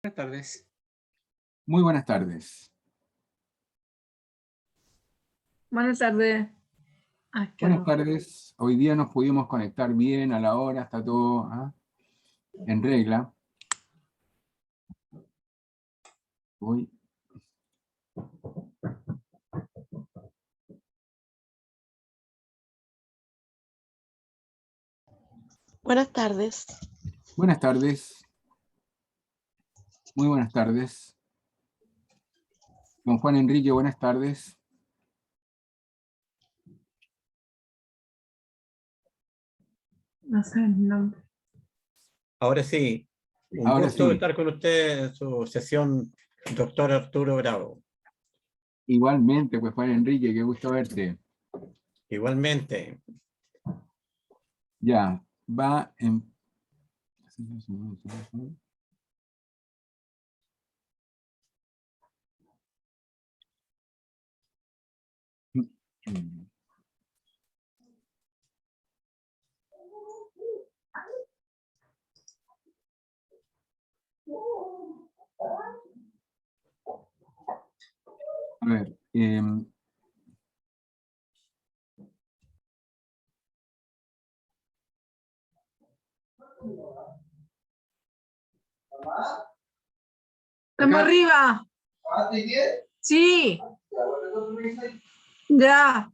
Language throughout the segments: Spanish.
Buenas tardes. Muy buenas tardes. Buenas tardes. Buenas tardes. Hoy día nos pudimos conectar bien a la hora, está todo en regla. Voy. Buenas tardes. Buenas tardes. Muy buenas tardes. Don Juan Enrique, buenas tardes. No sé el nombre. Ahora sí, un Ahora gusto sí. estar con usted en su sesión, doctor Arturo Bravo. Igualmente, pues Juan Enrique, qué gusto verte. Igualmente. Ya, va en... A ver, ¡Estamos acá. arriba! Sí. Ya.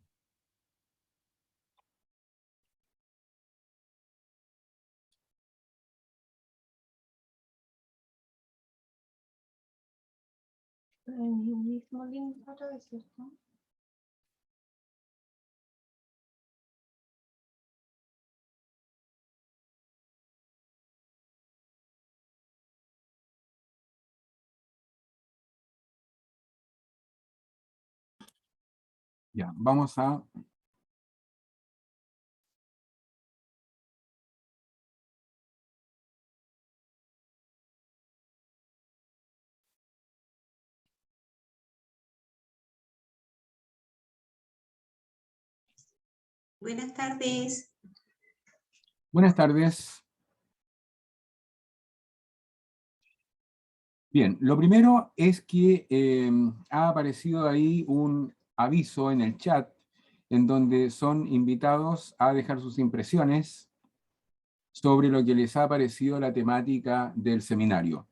El mismo link otra vez, ¿cierto? Ya, vamos a... Buenas tardes. Buenas tardes. Bien, lo primero es que ha aparecido ahí un aviso en el chat en donde son invitados a dejar sus impresiones sobre lo que les ha parecido la temática del seminario.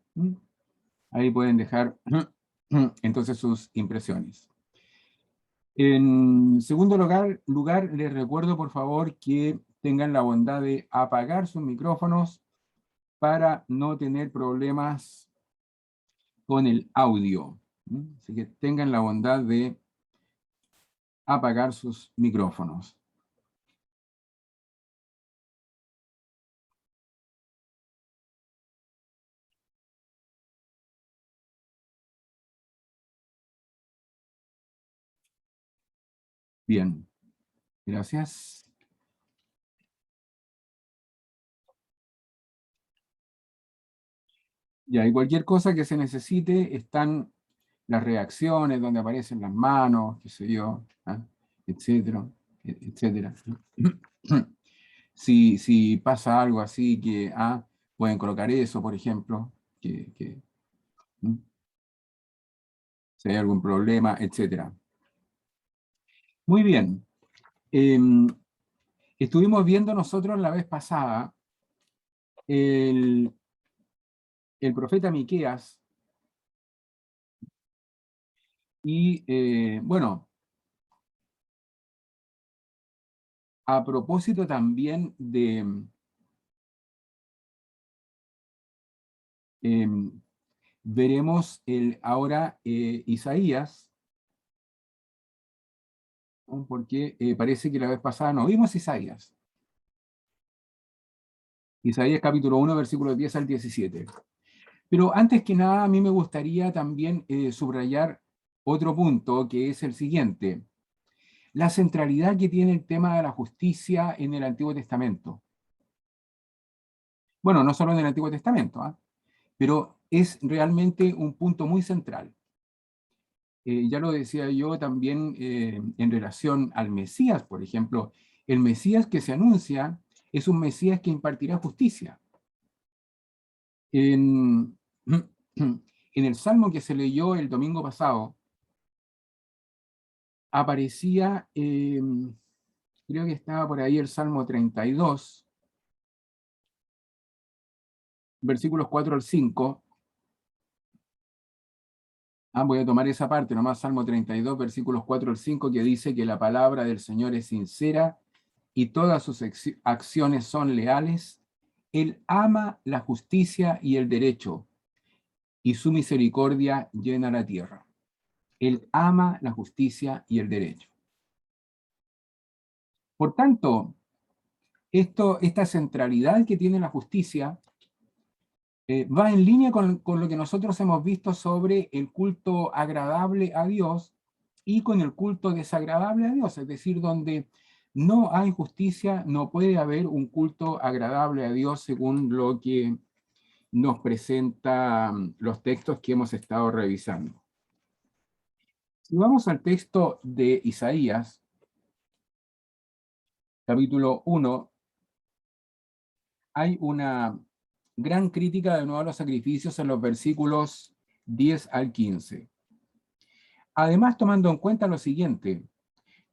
Ahí pueden dejar entonces sus impresiones. En segundo lugar, les recuerdo por favor que tengan la bondad de apagar sus micrófonos para no tener problemas con el audio. Así que tengan la bondad de apagar sus micrófonos. Bien, gracias. Ya, y cualquier cosa que se necesite, están las reacciones donde aparecen las manos, qué sé yo, etcétera, etcétera. Si pasa algo así que pueden colocar eso, por ejemplo, si hay algún problema, etcétera. Muy bien. Estuvimos viendo nosotros la vez pasada el profeta Miqueas y bueno, a propósito también de veremos ahora Isaías, ¿no? Porque parece que la vez pasada no vimos Isaías. Isaías capítulo 1, versículos 10 al 17. Pero antes que nada, a mí me gustaría también subrayar otro punto, que es el siguiente. La centralidad que tiene el tema de la justicia en el Antiguo Testamento. Bueno, no solo en el Antiguo Testamento, pero es realmente un punto muy central. Ya lo decía yo también en relación al Mesías, por ejemplo. El Mesías que se anuncia es un Mesías que impartirá justicia. En en el Salmo que se leyó el domingo pasado, aparecía, creo que estaba por ahí el Salmo 32, versículos 4 al 5. Voy a tomar esa parte, nomás Salmo 32, versículos 4 al 5, que dice que la palabra del Señor es sincera y todas sus acciones son leales. Él ama la justicia y el derecho, y su misericordia llena la tierra. Él ama la justicia y el derecho. Por tanto, esta centralidad que tiene la justicia va en línea con lo que nosotros hemos visto sobre el culto agradable a Dios y con el culto desagradable a Dios, es decir, donde no hay justicia, no puede haber un culto agradable a Dios según lo que nos presentan los textos que hemos estado revisando. Si vamos al texto de Isaías, capítulo 1, hay una gran crítica de nuevo a los sacrificios en los versículos 10 al 15. Además, tomando en cuenta lo siguiente,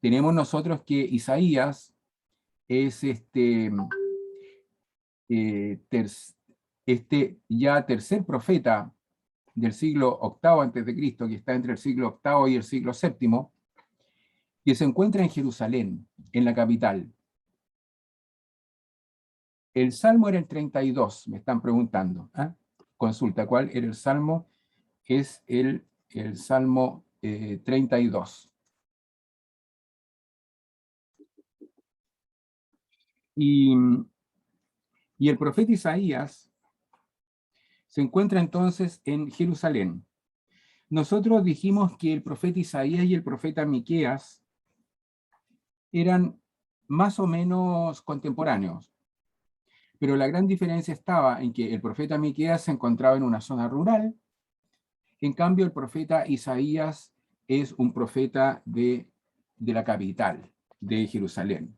tenemos nosotros que Isaías es ya tercer profeta del siglo VIII antes de Cristo, que está entre el siglo VIII y el siglo VII, que se encuentra en Jerusalén, en la capital. El salmo era el 32, me están preguntando. Consulta, ¿cuál era el salmo? Es el salmo 32. Y el profeta Isaías se encuentra entonces en Jerusalén. Nosotros dijimos que el profeta Isaías y el profeta Miqueas eran más o menos contemporáneos, pero la gran diferencia estaba en que el profeta Miqueas se encontraba en una zona rural, en cambio el profeta Isaías es un profeta de la capital, de Jerusalén.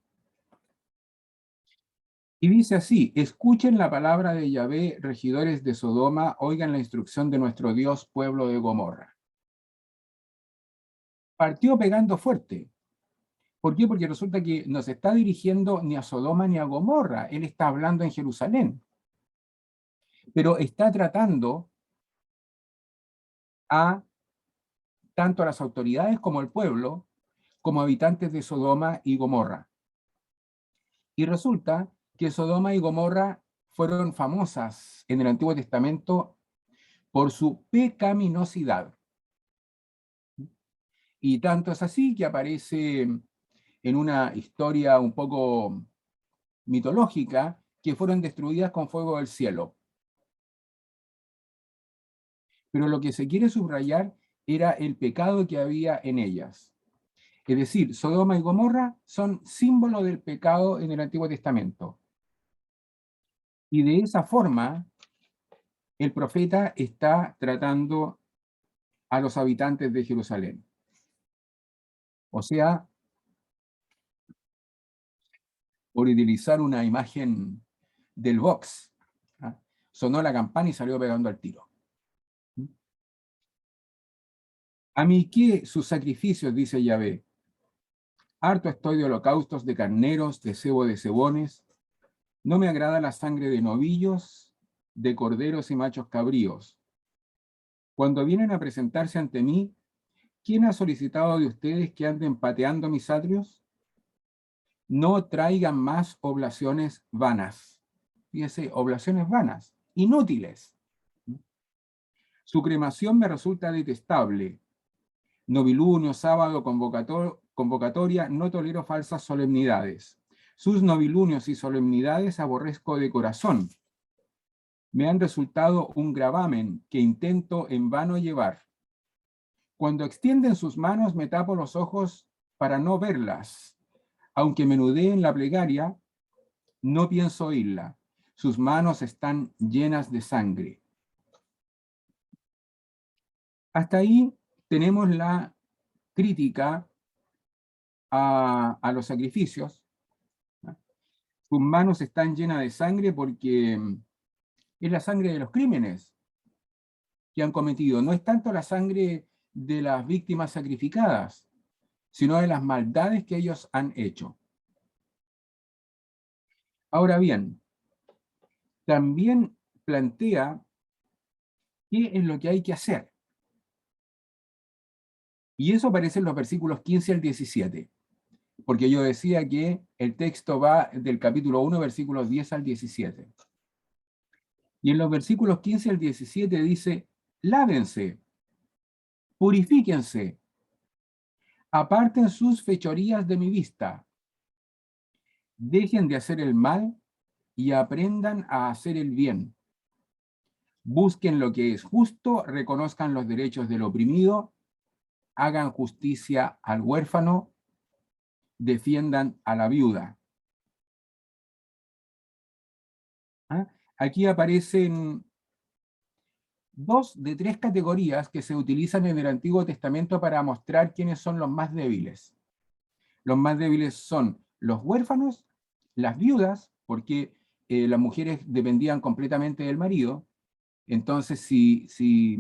Y dice así: escuchen la palabra de Yahvé, regidores de Sodoma, oigan la instrucción de nuestro Dios, pueblo de Gomorra. Partió pegando fuerte. ¿Por qué? Porque resulta que no se está dirigiendo ni a Sodoma ni a Gomorra, él está hablando en Jerusalén. Pero está tratando tanto a las autoridades como al pueblo, como habitantes de Sodoma y Gomorra. Y resulta que Sodoma y Gomorra fueron famosas en el Antiguo Testamento por su pecaminosidad. Y tanto es así que aparece en una historia un poco mitológica que fueron destruidas con fuego del cielo. Pero lo que se quiere subrayar era el pecado que había en ellas. Es decir, Sodoma y Gomorra son símbolo del pecado en el Antiguo Testamento. Y de esa forma, el profeta está tratando a los habitantes de Jerusalén. O sea, por utilizar una imagen del box, sonó la campana y salió pegando al tiro. A mí qué sus sacrificios, dice Yahvé. Harto estoy de holocaustos, de carneros, de cebo de cebones. No me agrada la sangre de novillos, de corderos y machos cabríos. Cuando vienen a presentarse ante mí, ¿quién ha solicitado de ustedes que anden pateando mis atrios? No traigan más oblaciones vanas. Fíjense, oblaciones vanas, inútiles. Su cremación me resulta detestable. Novilunio, sábado, convocatoria, no tolero falsas solemnidades. Sus novilunios y solemnidades aborrezco de corazón. Me han resultado un gravamen que intento en vano llevar. Cuando extienden sus manos me tapo los ojos para no verlas. Aunque menudeen la plegaria, no pienso oírla. Sus manos están llenas de sangre. Hasta ahí tenemos la crítica a los sacrificios. Sus manos están llenas de sangre porque es la sangre de los crímenes. que han cometido. No es tanto la sangre de las víctimas sacrificadas, sino de las maldades que ellos han hecho. Ahora bien, también plantea qué es lo que hay que hacer. Y eso aparece en los versículos 15 al 17. Porque yo decía que el texto va del capítulo 1, versículos 10 al 17. Y en los versículos 15 al 17 dice, lávense, purifíquense, aparten sus fechorías de mi vista, dejen de hacer el mal y aprendan a hacer el bien. Busquen lo que es justo, reconozcan los derechos del oprimido, hagan justicia al huérfano, defiendan a la viuda. ¿Ah? Aquí aparecen 2 de 3 categorías que se utilizan en el Antiguo Testamento para mostrar quiénes son los más débiles. Los más débiles son los huérfanos, las viudas, porque las mujeres dependían completamente del marido. Entonces, si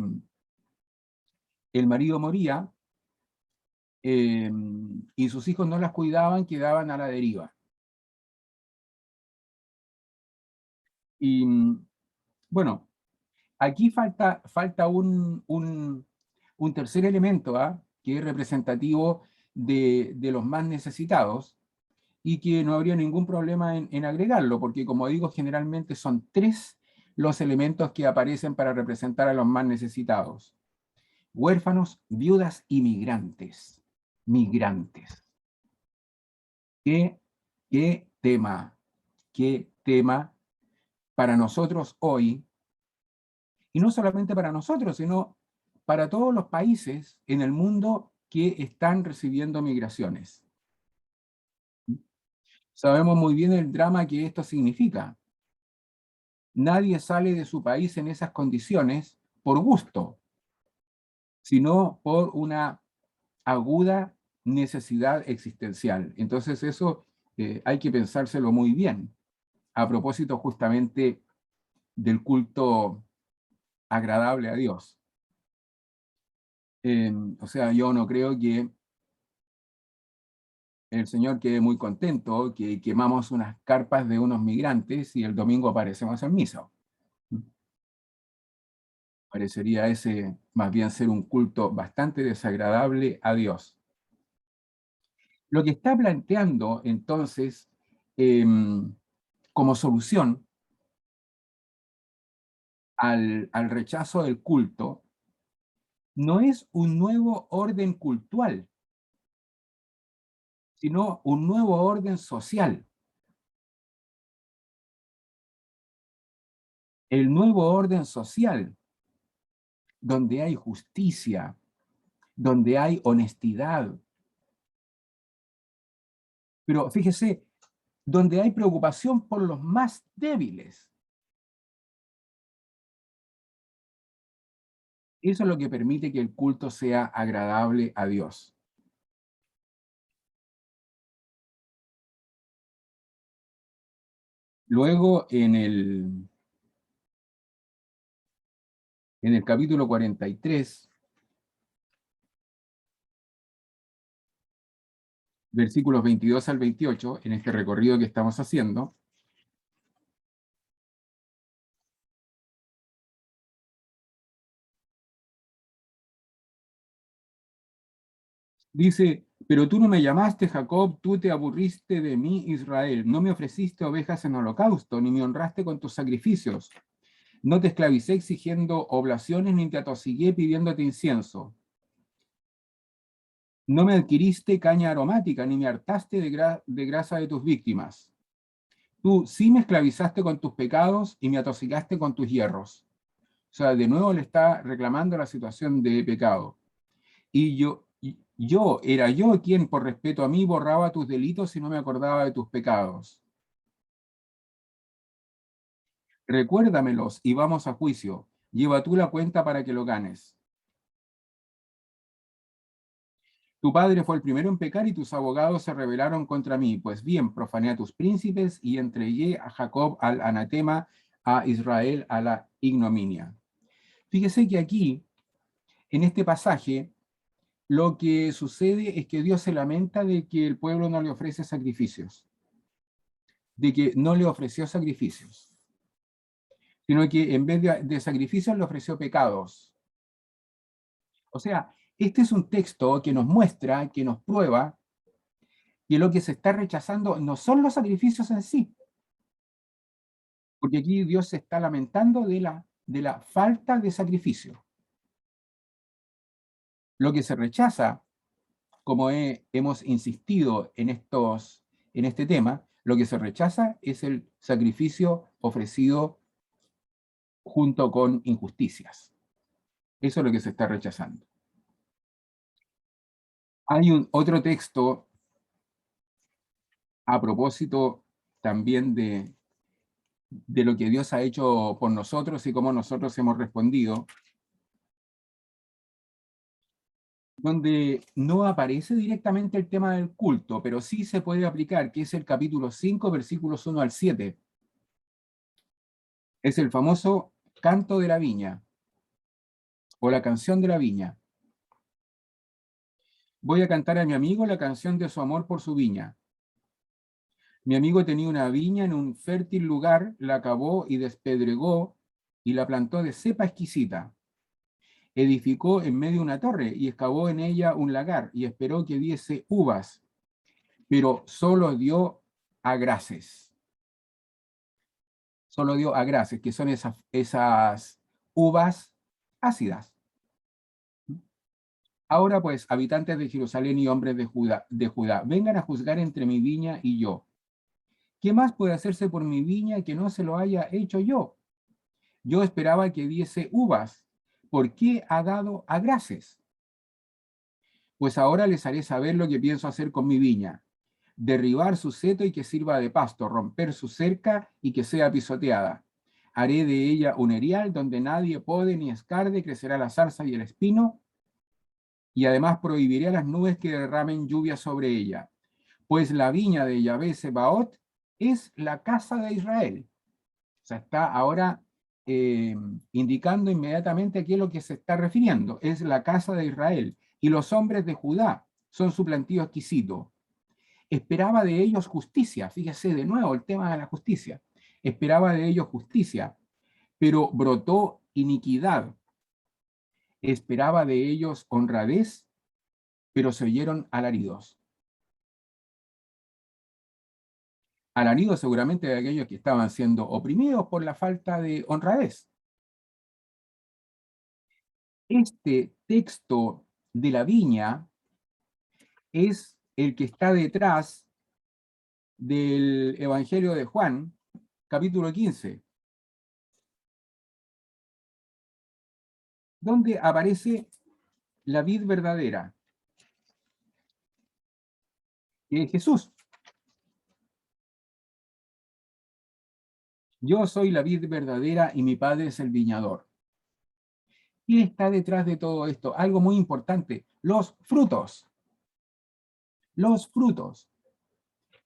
el marido moría y sus hijos no las cuidaban, quedaban a la deriva. Y bueno, aquí falta un tercer elemento, que es representativo de los más necesitados, y que no habría ningún problema en agregarlo, porque como digo, generalmente son 3 los elementos que aparecen para representar a los más necesitados. Huérfanos, viudas y migrantes. Migrantes. ¿Qué tema para nosotros hoy, y no solamente para nosotros, sino para todos los países en el mundo que están recibiendo migraciones. Sabemos muy bien el drama que esto significa. Nadie sale de su país en esas condiciones por gusto, sino por una aguda necesidad existencial. Entonces eso hay que pensárselo muy bien, a propósito justamente del culto agradable a Dios. O sea, yo no creo que el Señor quede muy contento que quemamos unas carpas de unos migrantes y el domingo aparecemos en misa. Parecería ese más bien ser un culto bastante desagradable a Dios. Lo que está planteando entonces como solución al rechazo del culto no es un nuevo orden cultural, sino un nuevo orden social. El nuevo orden social, donde hay justicia, donde hay honestidad. Pero fíjese, donde hay preocupación por los más débiles. Eso es lo que permite que el culto sea agradable a Dios. Luego, en el capítulo 43, versículos 22 al 28, en este recorrido que estamos haciendo, dice, pero tú no me llamaste Jacob, tú te aburriste de mí Israel, no me ofreciste ovejas en holocausto, ni me honraste con tus sacrificios. No te esclavicé exigiendo oblaciones, ni te atosigué pidiéndote incienso. No me adquiriste caña aromática, ni me hartaste de grasa de tus víctimas. Tú sí me esclavizaste con tus pecados y me atosigaste con tus hierros. O sea, de nuevo le está reclamando la situación de pecado. Y era yo quien, por respeto a mí, borraba tus delitos y no me acordaba de tus pecados. Recuérdamelos y vamos a juicio. Lleva tú la cuenta para que lo ganes. Tu padre fue el primero en pecar y tus abogados se rebelaron contra mí. Pues bien, profané a tus príncipes y entregué a Jacob al anatema, a Israel a la ignominia. Fíjese que aquí, en este pasaje, lo que sucede es que Dios se lamenta de que el pueblo no le ofrece sacrificios, de que no le ofreció sacrificios, sino que en vez de sacrificios le ofreció pecados. O sea, este es un texto que nos muestra, que nos prueba que lo que se está rechazando no son los sacrificios en sí, porque aquí Dios se está lamentando de la falta de sacrificio. Lo que se rechaza, como hemos insistido en este tema, lo que se rechaza es el sacrificio ofrecido junto con injusticias. Eso es lo que se está rechazando. Hay otro texto a propósito también de lo que Dios ha hecho por nosotros y cómo nosotros hemos respondido, donde no aparece directamente el tema del culto, pero sí se puede aplicar, que es el capítulo 5, versículos 1 al 7. Es el famoso canto de la viña, o la canción de la viña. Voy a cantar a mi amigo la canción de su amor por su viña. Mi amigo tenía una viña en un fértil lugar, la cavó y despedregó y la plantó de cepa exquisita. Edificó en medio una torre y excavó en ella un lagar y esperó que diese uvas, pero solo dio agraces. Solo dio agraces, que son esas uvas ácidas. Ahora pues, habitantes de Jerusalén y hombres de Judá, vengan a juzgar entre mi viña y yo. ¿Qué más puede hacerse por mi viña que no se lo haya hecho yo? Yo esperaba que diese uvas. ¿Por qué ha dado agraces? Pues ahora les haré saber lo que pienso hacer con mi viña. Derribar su seto y que sirva de pasto, romper su cerca y que sea pisoteada. Haré de ella un erial donde nadie pode ni escarde, crecerá la zarza y el espino, y además prohibiré a las nubes que derramen lluvia sobre ella. Pues la viña de Yahvé Sebaot es la casa de Israel. O sea, está ahora indicando inmediatamente a qué es lo que se está refiriendo. Es la casa de Israel. Y los hombres de Judá son su plantío exquisito. Esperaba de ellos justicia. Fíjese de nuevo el tema de la justicia. Esperaba de ellos justicia, pero brotó iniquidad. Esperaba de ellos honradez, pero se oyeron alaridos. Alaridos seguramente de aquellos que estaban siendo oprimidos por la falta de honradez. Este texto de la viña es el que está detrás del Evangelio de Juan, capítulo 15, donde aparece la vid verdadera, que es Jesús. Yo soy la vid verdadera y mi Padre es el viñador. ¿Qué está detrás de todo esto? Algo muy importante, los frutos. Los frutos.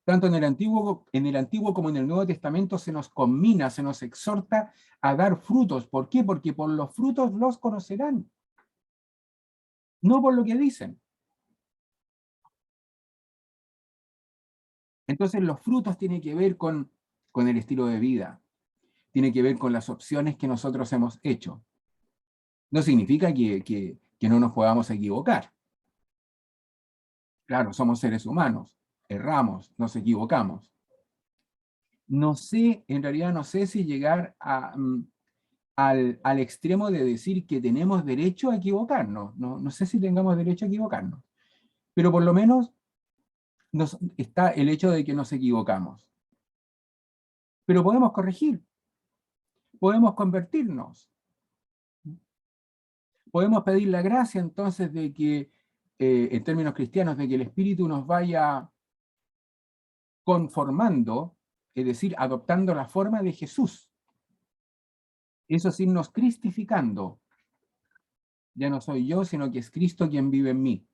Tanto en el Antiguo como en el Nuevo Testamento se nos conmina, se nos exhorta a dar frutos. ¿Por qué? Porque por los frutos los conocerán. No por lo que dicen. Entonces los frutos tienen que ver con el estilo de vida. Tiene que ver con las opciones que nosotros hemos hecho. No significa que no nos podamos equivocar. Claro, somos seres humanos, erramos, nos equivocamos. No sé, en realidad no sé si llegar al extremo de decir que tenemos derecho a equivocarnos. No sé si tengamos derecho a equivocarnos. Pero por lo menos está el hecho de que nos equivocamos. Pero podemos corregir. Podemos convertirnos. Podemos pedir la gracia entonces de que, en términos cristianos, de que el Espíritu nos vaya conformando, es decir, adoptando la forma de Jesús. Eso es irnos cristificando. Ya no soy yo, sino que es Cristo quien vive en mí.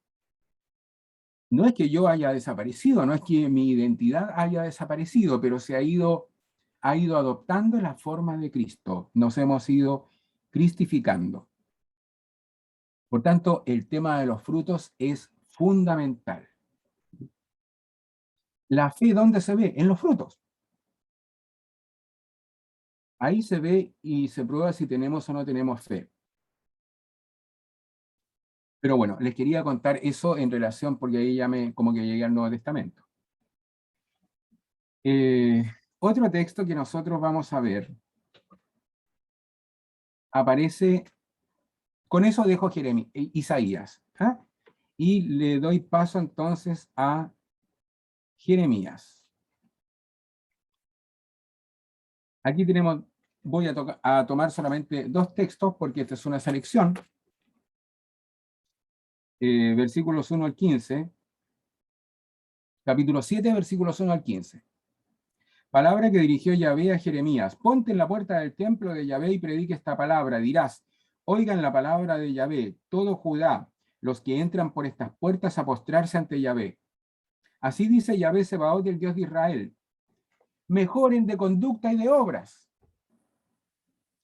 No es que yo haya desaparecido, no es que mi identidad haya desaparecido, pero se ha ido adoptando la forma de Cristo. Nos hemos ido cristificando. Por tanto, el tema de los frutos es fundamental. La fe, ¿dónde se ve? En los frutos. Ahí se ve y se prueba si tenemos o no tenemos fe. Pero bueno, les quería contar eso en relación, porque ahí ya como que llegué al Nuevo Testamento. Otro texto que nosotros vamos a ver aparece, con eso dejo Isaías, ¿ah? Y le doy paso entonces a Jeremías. Aquí tenemos, voy a tomar solamente dos textos porque esta es una selección. Versículos 1 al 15. Capítulo 7, versículos 1 al 15. Palabra que dirigió Yahvé a Jeremías. Ponte en la puerta del templo de Yahvé y predique esta palabra. Dirás, oigan la palabra de Yahvé, todo Judá, los que entran por estas puertas a postrarse ante Yahvé. Así dice Yahvé Sebaot, el Dios de Israel. Mejoren de conducta y de obras.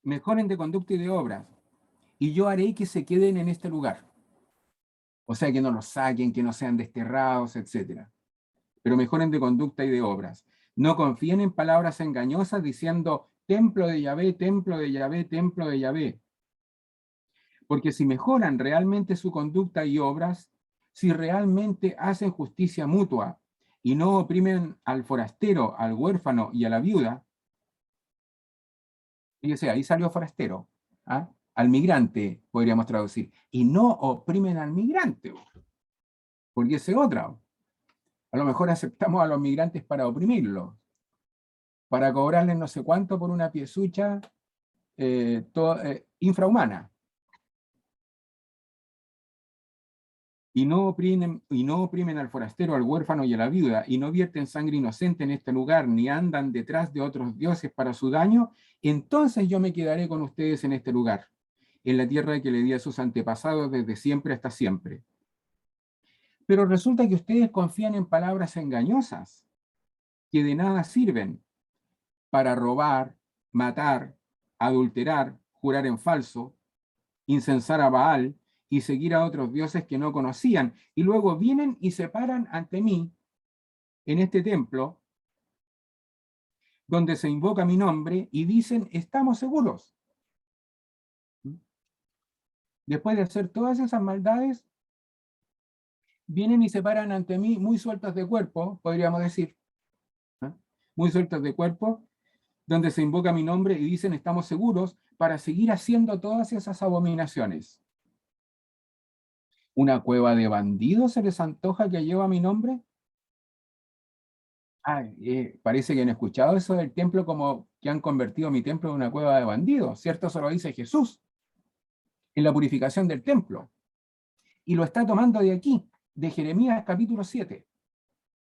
Mejoren de conducta y de obras. Y yo haré que se queden en este lugar. O sea, que no los saquen, que no sean desterrados, etc. Pero mejoren de conducta y de obras. No confíen en palabras engañosas diciendo, templo de Yahvé, templo de Yahvé, templo de Yahvé. Porque si mejoran realmente su conducta y obras, si realmente hacen justicia mutua y no oprimen al forastero, al huérfano y a la viuda, fíjese, ahí salió forastero, ¿ah? Al migrante, podríamos traducir, y no oprimen al migrante, porque esa es otra. A lo mejor aceptamos a los migrantes para oprimirlos, para cobrarles no sé cuánto por una piezucha infrahumana. Y no oprimen al forastero, al huérfano y a la viuda, y no vierten sangre inocente en este lugar, ni andan detrás de otros dioses para su daño, entonces yo me quedaré con ustedes en este lugar, en la tierra que le di a sus antepasados desde siempre hasta siempre. Pero resulta que ustedes confían en palabras engañosas, que de nada sirven, para robar, matar, adulterar, jurar en falso, incensar a Baal y seguir a otros dioses que no conocían. Y luego vienen y se paran ante mí en este templo, donde se invoca mi nombre, y dicen, estamos seguros. Después de hacer todas esas maldades, vienen y se paran ante mí muy sueltos de cuerpo, podríamos decir, ¿no? Muy sueltos de cuerpo, donde se invoca mi nombre y dicen estamos seguros, para seguir haciendo todas esas abominaciones. ¿Una cueva de bandidos se les antoja que lleva mi nombre? Parece que han escuchado eso del templo, como que han convertido mi templo en una cueva de bandidos, ¿cierto? Eso lo dice Jesús en la purificación del templo. Y lo está tomando de aquí, de Jeremías capítulo 7.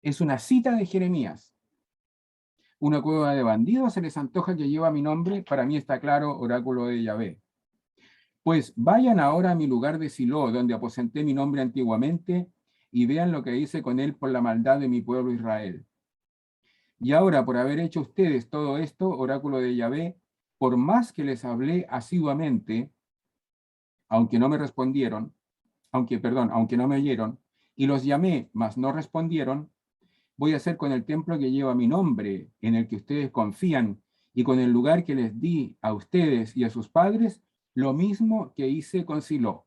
Es una cita de Jeremías. Una cueva de bandidos se les antoja que lleva mi nombre, para mí está claro, oráculo de Yahvé. Pues vayan ahora a mi lugar de Silo, donde aposenté mi nombre antiguamente, y vean lo que hice con él por la maldad de mi pueblo Israel. Y ahora, por haber hecho ustedes todo esto, oráculo de Yahvé, por más que les hablé asiduamente, aunque no me respondieron, aunque no me oyeron, y los llamé, mas no respondieron, voy a hacer con el templo que lleva mi nombre, en el que ustedes confían, y con el lugar que les di a ustedes y a sus padres, lo mismo que hice con Silo.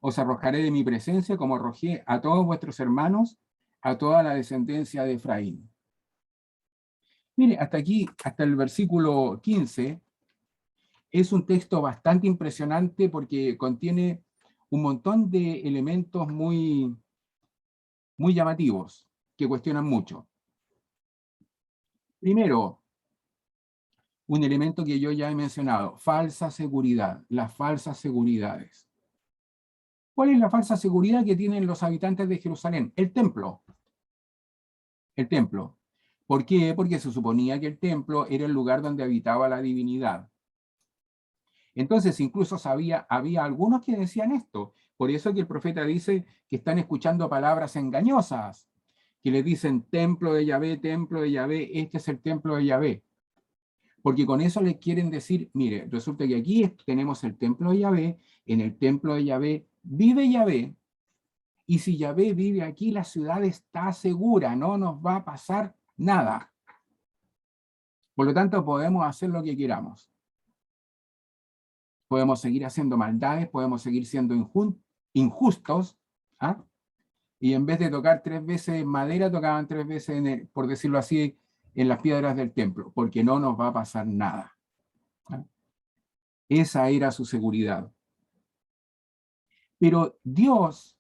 Os arrojaré de mi presencia como arrojé a todos vuestros hermanos, a toda la descendencia de Efraín. Mire, hasta aquí, hasta el versículo 15, es un texto bastante impresionante porque contiene un montón de elementos muy, muy llamativos que cuestionan mucho. Primero, un elemento que yo ya he mencionado, falsa seguridad, las falsas seguridades. ¿Cuál es la falsa seguridad que tienen los habitantes de Jerusalén? El templo. El templo. ¿Por qué? Porque se suponía que el templo era el lugar donde habitaba la divinidad. Entonces, incluso había algunos que decían esto. Por eso que el profeta dice que están escuchando palabras engañosas, que les dicen templo de Yahvé, este es el templo de Yahvé. Porque con eso le quieren decir, mire, resulta que aquí tenemos el templo de Yahvé, en el templo de Yahvé vive Yahvé, y si Yahvé vive aquí, la ciudad está segura, no nos va a pasar nada. Por lo tanto, podemos hacer lo que queramos. Podemos seguir haciendo maldades, podemos seguir siendo injustos, ¿ah? Y en vez de tocar 3 veces en madera, tocaban 3 veces, por decirlo así, en las piedras del templo, porque no nos va a pasar nada. ¿Ah? Esa era su seguridad. Pero Dios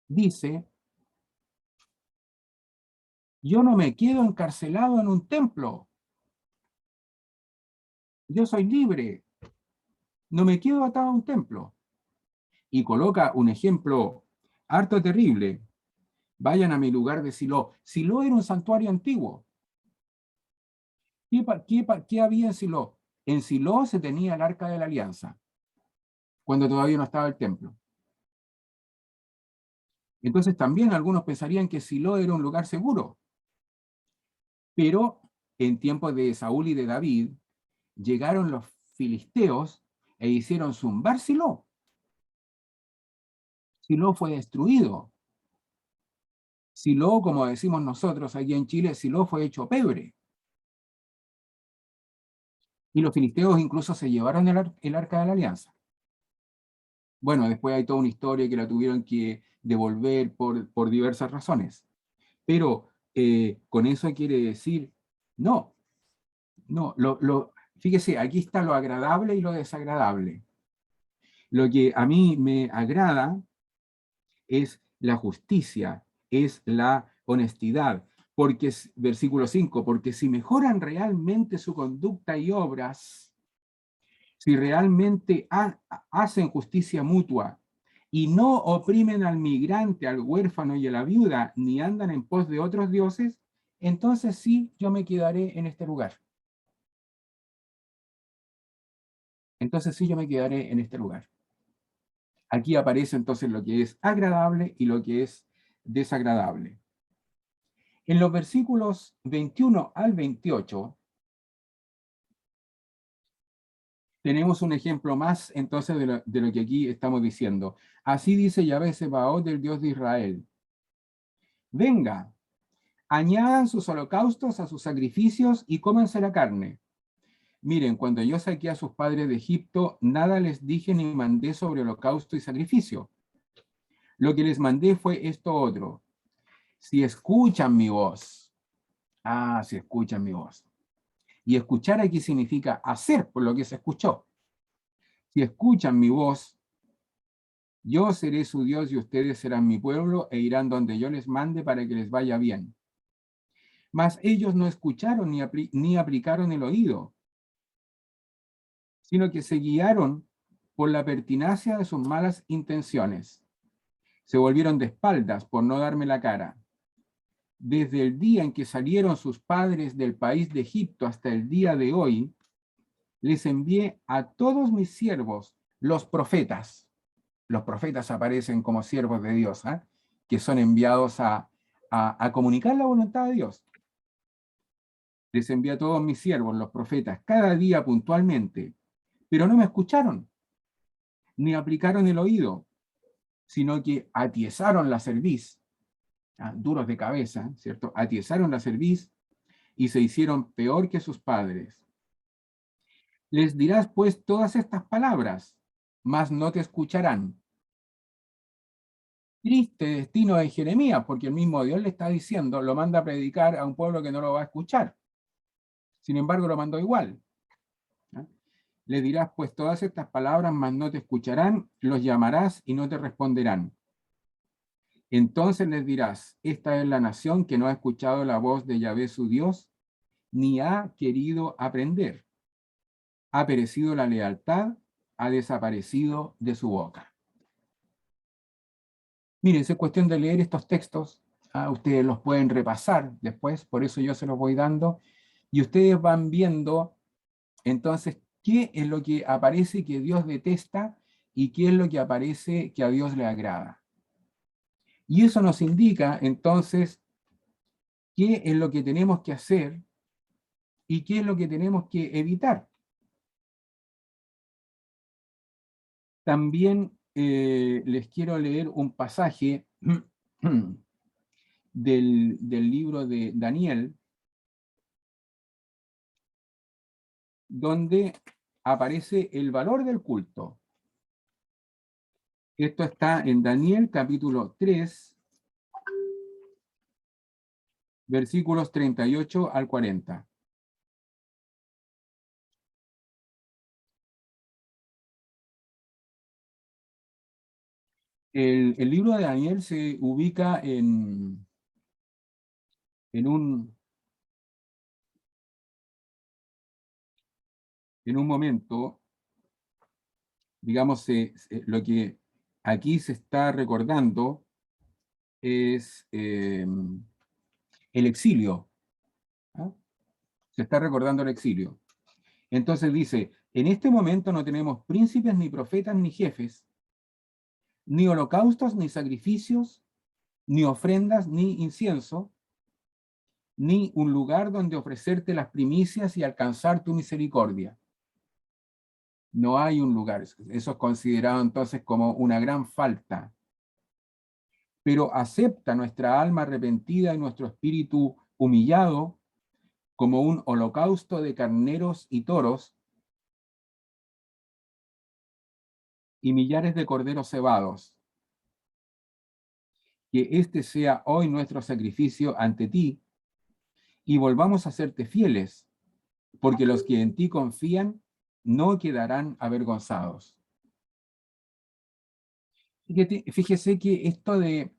dice, yo no me quedo encarcelado en un templo. Yo soy libre. No me quedo atado a un templo. Y coloca un ejemplo harto terrible. Vayan a mi lugar de Silo. Silo era un santuario antiguo. ¿Qué había en Silo? En Silo se tenía el Arca de la Alianza, cuando todavía no estaba el templo. Entonces también algunos pensarían que Silo era un lugar seguro. Pero en tiempos de Saúl y de David, llegaron los filisteos e hicieron zumbar Silo. Silo fue destruido. Silo, como decimos nosotros aquí en Chile, Silo fue hecho pebre. Y los filisteos incluso se llevaron el Arca de la Alianza. Bueno, después hay toda una historia que la tuvieron que devolver por diversas razones. Pero con eso quiere decir, no, fíjese, aquí está lo agradable y lo desagradable. Lo que a mí me agrada es la justicia, es la honestidad, porque, versículo 5, porque si mejoran realmente su conducta y obras, si realmente hacen justicia mutua y no oprimen al migrante, al huérfano y a la viuda, ni andan en pos de otros dioses, entonces sí, yo me quedaré en este lugar. Entonces sí, yo me quedaré en este lugar. Aquí aparece entonces lo que es agradable y lo que es desagradable. En los versículos 21 al 28, tenemos un ejemplo más entonces de lo que aquí estamos diciendo. Así dice Yahvé Sebaot, del Dios de Israel. Venga, añadan sus holocaustos a sus sacrificios y cómense la carne. Miren, cuando yo saqué a sus padres de Egipto, nada les dije ni mandé sobre holocausto y sacrificio. Lo que les mandé fue esto otro. Si escuchan mi voz. Si escuchan mi voz. Y escuchar aquí significa hacer por lo que se escuchó. Si escuchan mi voz, yo seré su Dios y ustedes serán mi pueblo e irán donde yo les mande para que les vaya bien. Mas ellos no escucharon ni aplicaron el oído, sino que se guiaron por la pertinacia de sus malas intenciones. Se volvieron de espaldas por no darme la cara. Desde el día en que salieron sus padres del país de Egipto hasta el día de hoy, les envié a todos mis siervos, los profetas. Los profetas aparecen como siervos de Dios, que son enviados a comunicar la voluntad de Dios. Les envié a todos mis siervos, los profetas, cada día puntualmente, pero no me escucharon, ni aplicaron el oído, sino que atiesaron la cerviz, duros de cabeza, ¿cierto? Atiesaron la cerviz y se hicieron peor que sus padres. Les dirás pues todas estas palabras, mas no te escucharán. Triste destino de Jeremías, porque el mismo Dios le está diciendo, lo manda a predicar a un pueblo que no lo va a escuchar. Sin embargo, lo mandó igual. Le dirás pues todas estas palabras, mas no te escucharán, los llamarás y no te responderán. Entonces les dirás, esta es la nación que no ha escuchado la voz de Yahvé su Dios, ni ha querido aprender. Ha perecido la lealtad, ha desaparecido de su boca. Miren, es cuestión de leer estos textos, ustedes los pueden repasar después, por eso yo se los voy dando, y ustedes van viendo entonces qué es lo que aparece que Dios detesta y qué es lo que aparece que a Dios le agrada. Y eso nos indica entonces qué es lo que tenemos que hacer y qué es lo que tenemos que evitar. También les quiero leer un pasaje del libro de Daniel, donde aparece el valor del culto. Esto está en Daniel capítulo 3, versículos 38 al 40. El libro de Daniel se ubica en un momento, digamos, lo que aquí se está recordando es el exilio. ¿Ah? Se está recordando el exilio. Entonces dice, en este momento no tenemos príncipes, ni profetas, ni jefes, ni holocaustos, ni sacrificios, ni ofrendas, ni incienso, ni un lugar donde ofrecerte las primicias y alcanzar tu misericordia. No hay un lugar. Eso es considerado entonces como una gran falta. Pero acepta nuestra alma arrepentida y nuestro espíritu humillado como un holocausto de carneros y toros y millares de corderos cebados. Que este sea hoy nuestro sacrificio ante ti y volvamos a serte fieles, porque los que en ti confían no quedarán avergonzados. Fíjese que esto de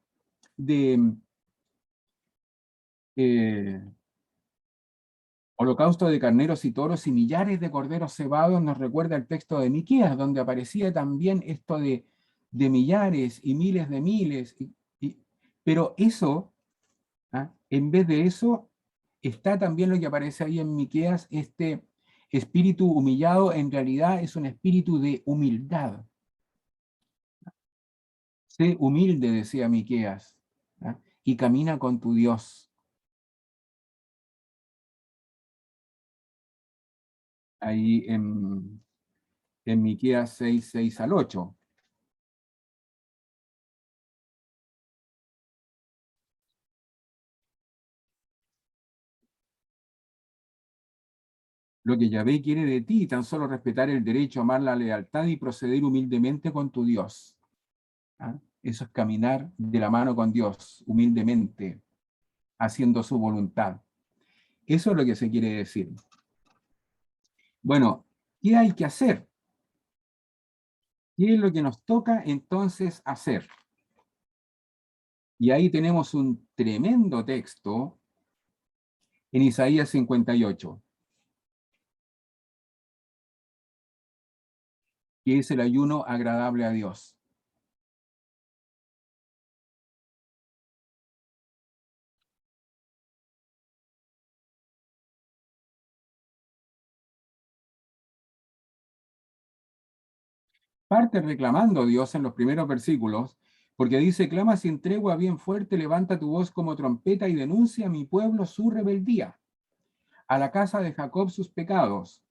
holocausto de carneros y toros y millares de corderos cebados nos recuerda el texto de Miqueas, donde aparecía también esto de millares y miles de miles. Pero eso, en vez de eso, está también lo que aparece ahí en Miqueas, este espíritu humillado en realidad es un espíritu de humildad. Sé humilde, decía Miqueas, y camina con tu Dios. Ahí en Miqueas 6, 6 al 8. Lo que Yahvé quiere de ti, tan solo respetar el derecho, amar la lealtad y proceder humildemente con tu Dios. Eso es caminar de la mano con Dios, humildemente, haciendo su voluntad. Eso es lo que se quiere decir. Bueno, ¿qué hay que hacer? ¿Qué es lo que nos toca entonces hacer? Y ahí tenemos un tremendo texto en Isaías 58, que es el ayuno agradable a Dios. Parte reclamando a Dios en los primeros versículos, porque dice, clama sin tregua bien fuerte, levanta tu voz como trompeta y denuncia a mi pueblo su rebeldía, a la casa de Jacob sus pecados.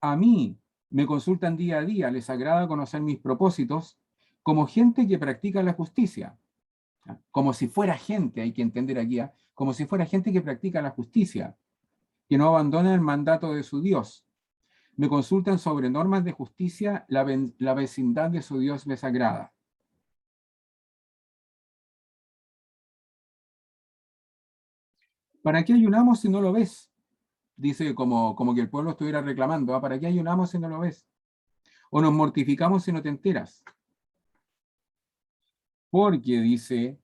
A mí me consultan día a día, les agrada conocer mis propósitos, como gente que practica la justicia. Como si fuera gente, hay que entender aquí, como si fuera gente que practica la justicia, que no abandona el mandato de su Dios. Me consultan sobre normas de justicia, la vecindad de su Dios les agrada. ¿Para qué ayunamos si no lo ves? Dice como que el pueblo estuviera reclamando, ¿para qué ayunamos si no lo ves? O nos mortificamos si no te enteras. Porque, dice,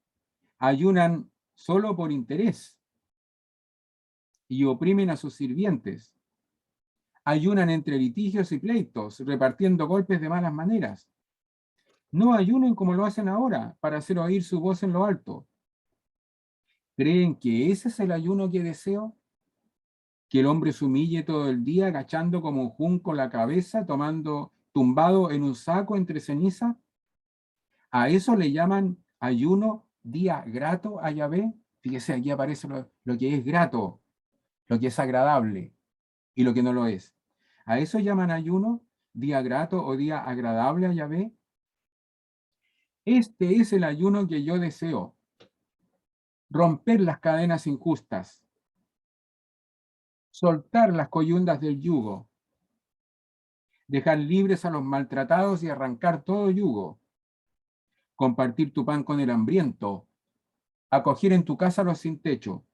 ayunan solo por interés y oprimen a sus sirvientes. Ayunan entre litigios y pleitos, repartiendo golpes de malas maneras. No ayunen como lo hacen ahora, para hacer oír su voz en lo alto. ¿Creen que ese es el ayuno que deseo? ¿Que el hombre se humille todo el día, agachando como un junco la cabeza, tumbado en un saco entre ceniza? ¿A eso le llaman ayuno, día grato a Yahvé? Fíjese, aquí aparece lo que es grato, lo que es agradable. y lo que no lo es. ¿A eso llaman ayuno? ¿Día grato o día agradable a Yahvé? Este es el ayuno que yo deseo. Romper las cadenas injustas. Soltar las coyundas del yugo. Dejar libres a los maltratados y arrancar todo yugo. Compartir tu pan con el hambriento. Acoger en tu casa a los sin techo.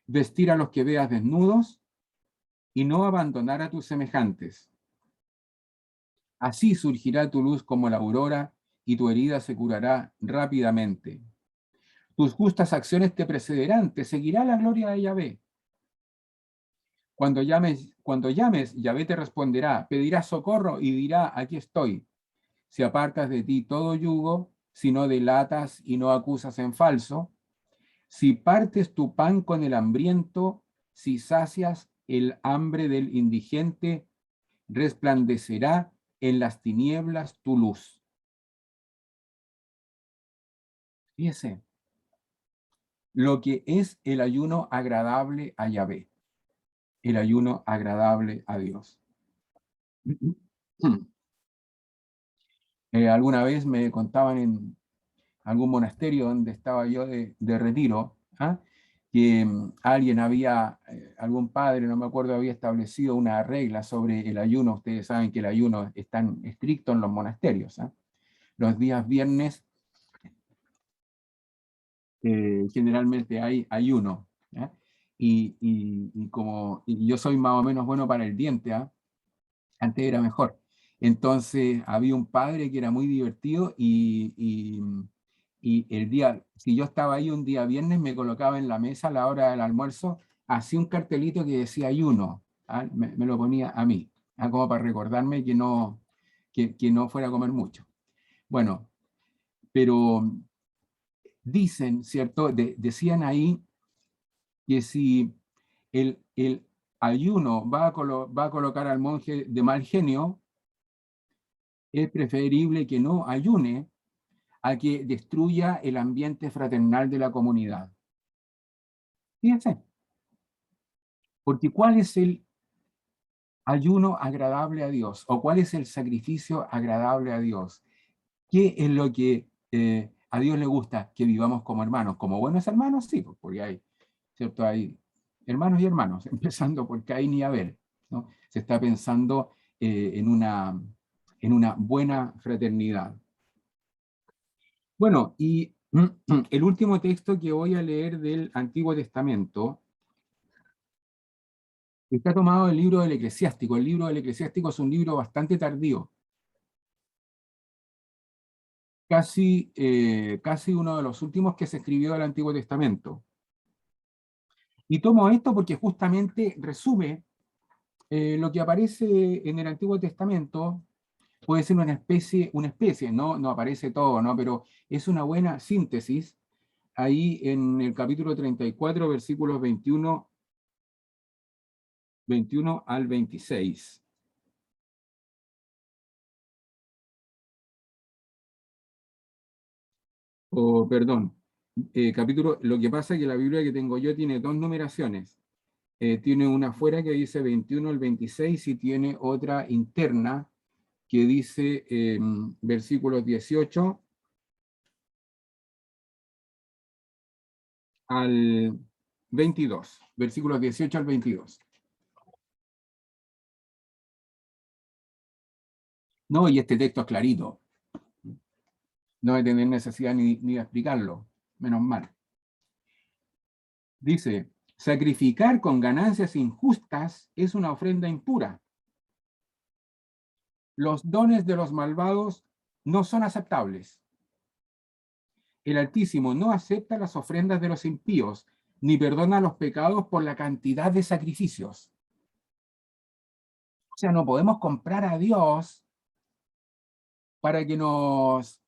Vestir a los que veas desnudos y no abandonar a tus semejantes. Así surgirá tu luz como la aurora y tu herida se curará rápidamente. Tus justas acciones te precederán, te seguirá la gloria de Yahvé. Cuando llames, Yahvé te responderá, pedirá socorro y dirá, aquí estoy. Si apartas de ti todo yugo, si no delatas y no acusas en falso, si partes tu pan con el hambriento, si sacias el hambre del indigente, resplandecerá en las tinieblas tu luz. Fíjese, lo que es el ayuno agradable a Yahvé, el ayuno agradable a Dios. Alguna vez me contaban en algún monasterio donde estaba yo de retiro, que algún padre, no me acuerdo, había establecido una regla sobre el ayuno. Ustedes saben que el ayuno es tan estricto en los monasterios. Los días viernes generalmente hay ayuno. Y como yo soy más o menos bueno para el diente, antes era mejor. Entonces había un padre que era muy divertido y si yo estaba ahí un día viernes, me colocaba en la mesa a la hora del almuerzo, hacía un cartelito que decía ayuno, me lo ponía a mí, como para recordarme que no fuera a comer mucho. Bueno, pero dicen, ¿cierto? Decían ahí que si el ayuno va a colocar al monje de mal genio, es preferible que no ayune a que destruya el ambiente fraternal de la comunidad. Fíjense, porque ¿cuál es el ayuno agradable a Dios? ¿O cuál es el sacrificio agradable a Dios? ¿Qué es lo que a Dios le gusta? Que vivamos como hermanos. ¿Como buenos hermanos? Sí, porque hay, ¿cierto? Hay hermanos y hermanos, empezando por Caín y Abel, ¿no? Se está pensando en una buena fraternidad. Bueno, y el último texto que voy a leer del Antiguo Testamento está tomado del libro del Eclesiástico. El libro del Eclesiástico es un libro bastante tardío. Casi uno de los últimos que se escribió del Antiguo Testamento. Y tomo esto porque justamente resume lo que aparece en el Antiguo Testamento. Puede ser una especie, no aparece todo, ¿no? Pero es una buena síntesis ahí en el capítulo 34, versículos 21 al 26. Perdón, lo que pasa es que la Biblia que tengo yo tiene dos numeraciones. Tiene una afuera que dice 21 al 26 y tiene otra interna que dice versículos 18 al 22. Versículos 18 al 22. No, y este texto es clarito. No hay tener necesidad ni de explicarlo. Menos mal. Dice, sacrificar con ganancias injustas es una ofrenda impura. Los dones de los malvados no son aceptables. El Altísimo no acepta las ofrendas de los impíos, ni perdona los pecados por la cantidad de sacrificios. O sea, no podemos comprar a Dios para que nos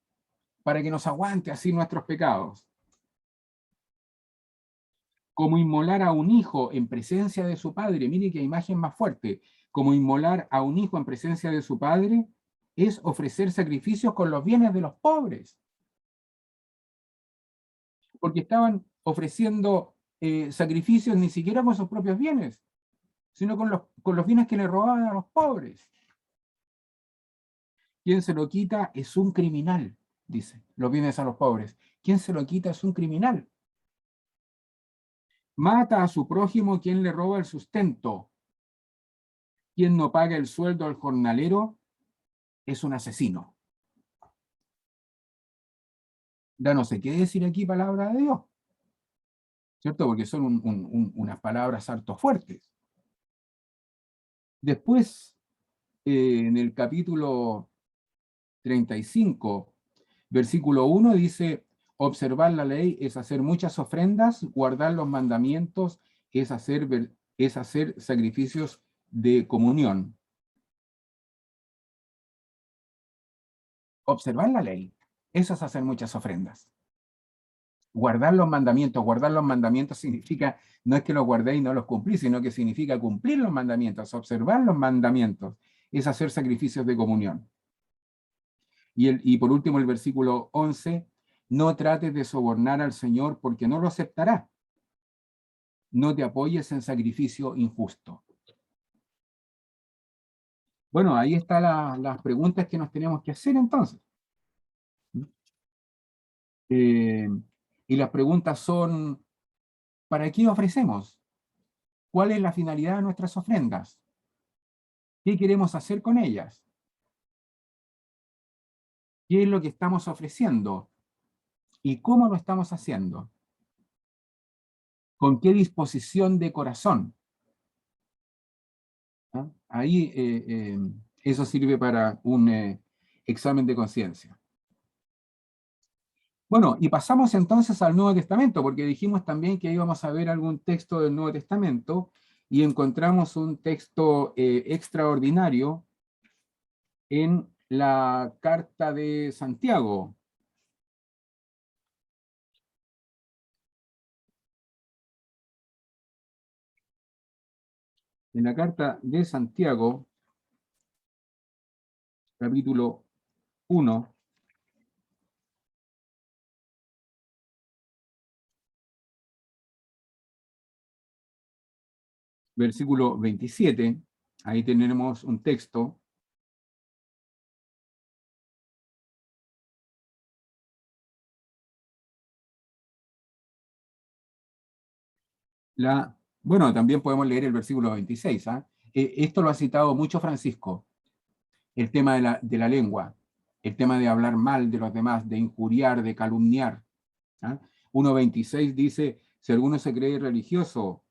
aguante así nuestros pecados. Como inmolar a un hijo en presencia de su padre, mire qué imagen más fuerte, como inmolar a un hijo en presencia de su padre, es ofrecer sacrificios con los bienes de los pobres. Porque estaban ofreciendo sacrificios ni siquiera con sus propios bienes. sino con los bienes que le robaban a los pobres. Quien se lo quita es un criminal, dice, los bienes a los pobres. Quien se lo quita es un criminal. Mata a su prójimo quien le roba el sustento. Quien no paga el sueldo al jornalero es un asesino. Ya no sé qué decir aquí, palabra de Dios, ¿cierto? Porque son unas palabras harto fuertes. Después, en el capítulo 35, versículo 1 dice, observar la ley es hacer muchas ofrendas, guardar los mandamientos es hacer sacrificios de comunión. Observar la ley, eso es hacer muchas ofrendas. Guardar los mandamientos significa, no es que los guardéis y no los cumplís, sino que significa cumplir los mandamientos, observar los mandamientos, es hacer sacrificios de comunión. Y por último el versículo 11, no trates de sobornar al Señor porque no lo aceptará. No te apoyes en sacrificio injusto. Bueno, ahí están las preguntas que nos tenemos que hacer entonces. Y las preguntas son, ¿para qué ofrecemos? ¿Cuál es la finalidad de nuestras ofrendas? ¿Qué queremos hacer con ellas? ¿Qué es lo que estamos ofreciendo? ¿Y cómo lo estamos haciendo? ¿Con qué disposición de corazón? ¿Ah? Ahí eso sirve para un examen de conciencia. Bueno, y pasamos entonces al Nuevo Testamento, porque dijimos también que íbamos a ver algún texto del Nuevo Testamento, y encontramos un texto extraordinario en la carta de Santiago. En la carta de Santiago, capítulo 1, versículo 27, ahí tenemos un texto. Bueno, también podemos leer el versículo 26. Esto lo ha citado mucho Francisco, el tema de la lengua, el tema de hablar mal de los demás, de injuriar, de calumniar. 1.26 dice, si alguno se cree religioso,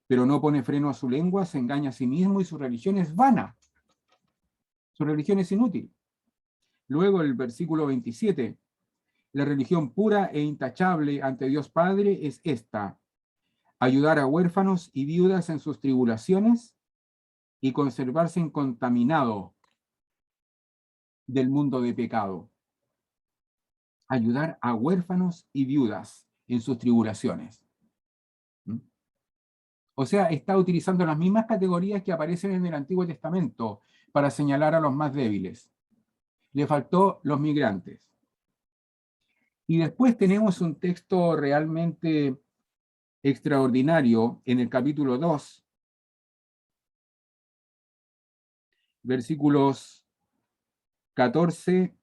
pero no pone freno a su lengua, se engaña a sí mismo y su religión es vana. Su religión es inútil. Luego el versículo 27, la religión pura e intachable ante Dios Padre es esta: ayudar a huérfanos y viudas en sus tribulaciones y conservarse incontaminado del mundo de pecado. Ayudar a huérfanos y viudas en sus tribulaciones. O sea, está utilizando las mismas categorías que aparecen en el Antiguo Testamento para señalar a los más débiles. Le faltó los migrantes. Y después tenemos un texto realmente extraordinario en el capítulo 2, versículos 14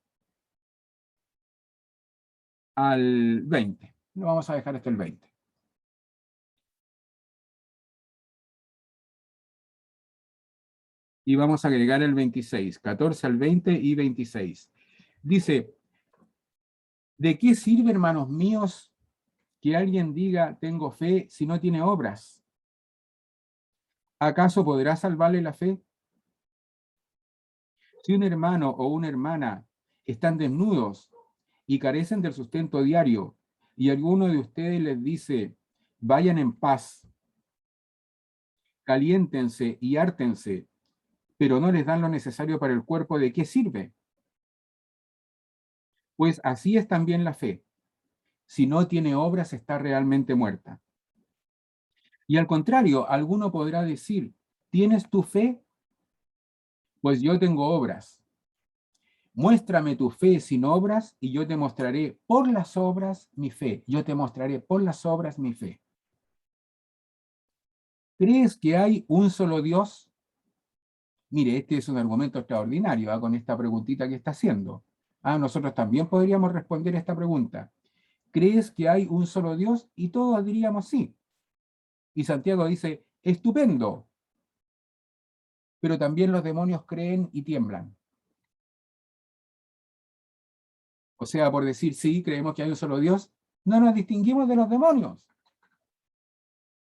al 20. Lo vamos a dejar hasta el 20. Y vamos a agregar el 26, 14 al 20 y 26. Dice, ¿de qué sirve, hermanos míos, que alguien diga tengo fe si no tiene obras? ¿Acaso podrá salvarle la fe? Si un hermano o una hermana están desnudos y carecen del sustento diario, y alguno de ustedes les dice, vayan en paz, caliéntense y hártense, pero no les dan lo necesario para el cuerpo, ¿de qué sirve? Pues así es también la fe. Si no tiene obras, está realmente muerta. Y al contrario, alguno podrá decir, ¿tienes tu fe? Pues yo tengo obras. Muéstrame tu fe sin obras y yo te mostraré por las obras mi fe. Yo te mostraré por las obras mi fe. ¿Crees que hay un solo Dios? Mire, este es un argumento extraordinario, con esta preguntita que está haciendo. Nosotros también podríamos responder esta pregunta. ¿Crees que hay un solo Dios? Y todos diríamos sí. Y Santiago dice, estupendo. Pero también los demonios creen y tiemblan. O sea, por decir sí, creemos que hay un solo Dios, no nos distinguimos de los demonios.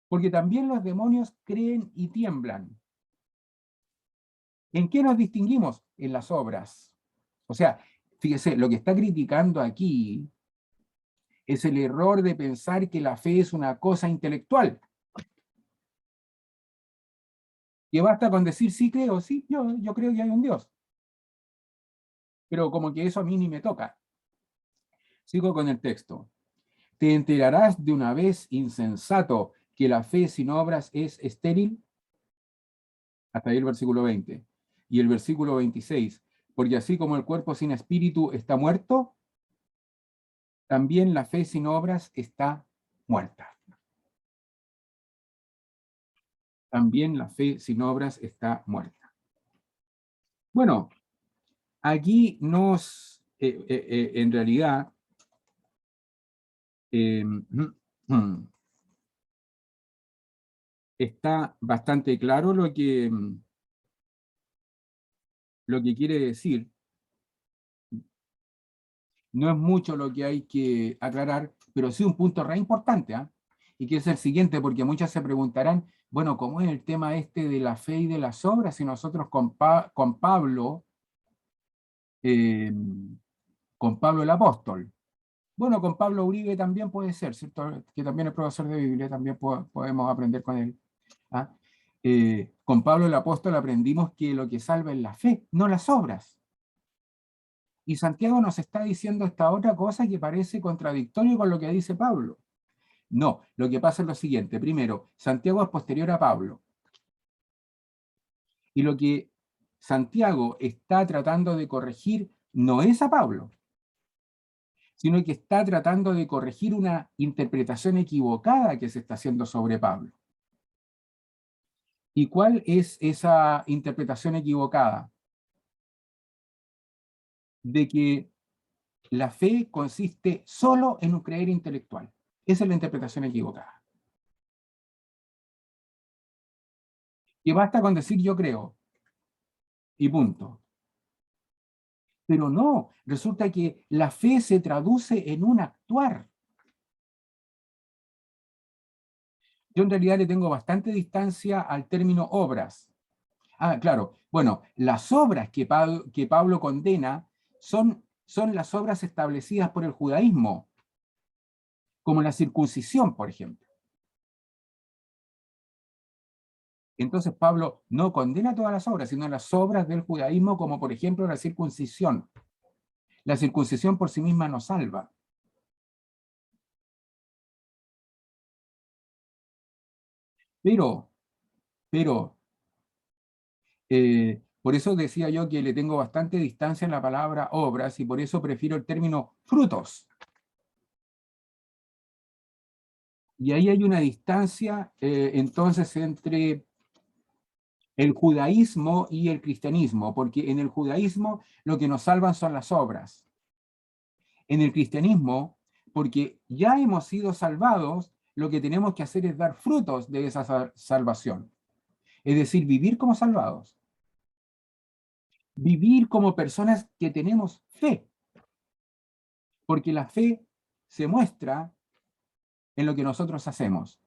Porque también los demonios creen y tiemblan. ¿En qué nos distinguimos? En las obras. O sea, fíjese, lo que está criticando aquí es el error de pensar que la fe es una cosa intelectual. Que basta con decir sí creo, sí, yo creo que hay un Dios. Pero como que eso a mí ni me toca. Sigo con el texto. ¿Te enterarás de una vez, insensato, que la fe sin obras es estéril? Hasta ahí el versículo 20. Y el versículo 26. Porque así como el cuerpo sin espíritu está muerto, también la fe sin obras está muerta. También la fe sin obras está muerta. Bueno, aquí en realidad, está bastante claro lo que quiere decir. No es mucho lo que hay que aclarar, pero sí un punto re importante, y que es el siguiente, porque muchas se preguntarán, bueno, ¿cómo es el tema este de la fe y de las obras? Si nosotros con Pablo el apóstol, bueno, con Pablo Uribe también puede ser, ¿cierto? Que también es profesor de Biblia, también podemos aprender con él. Con Pablo el apóstol aprendimos que lo que salva es la fe, no las obras. Y Santiago nos está diciendo esta otra cosa que parece contradictorio con lo que dice Pablo. No, lo que pasa es lo siguiente. Primero, Santiago es posterior a Pablo. Y lo que Santiago está tratando de corregir no es a Pablo, sino que está tratando de corregir una interpretación equivocada que se está haciendo sobre Pablo. ¿Y cuál es esa interpretación equivocada? De que la fe consiste solo en un creer intelectual. Esa es la interpretación equivocada. Que basta con decir yo creo, y punto. Pero no, resulta que la fe se traduce en un actuar. Yo en realidad le tengo bastante distancia al término obras. Claro, bueno, las obras que Pablo condena son las obras establecidas por el judaísmo, como la circuncisión, por ejemplo. Entonces Pablo no condena todas las obras, sino las obras del judaísmo, como por ejemplo la circuncisión. La circuncisión por sí misma no salva. Pero, por eso decía yo que le tengo bastante distancia en la palabra obras y por eso prefiero el término frutos. Y ahí hay una distancia entonces entre el judaísmo y el cristianismo, porque en el judaísmo lo que nos salvan son las obras. En el cristianismo, porque ya hemos sido salvados, lo que tenemos que hacer es dar frutos de esa salvación. Es decir, vivir como salvados. Vivir como personas que tenemos fe. Porque la fe se muestra en lo que nosotros hacemos,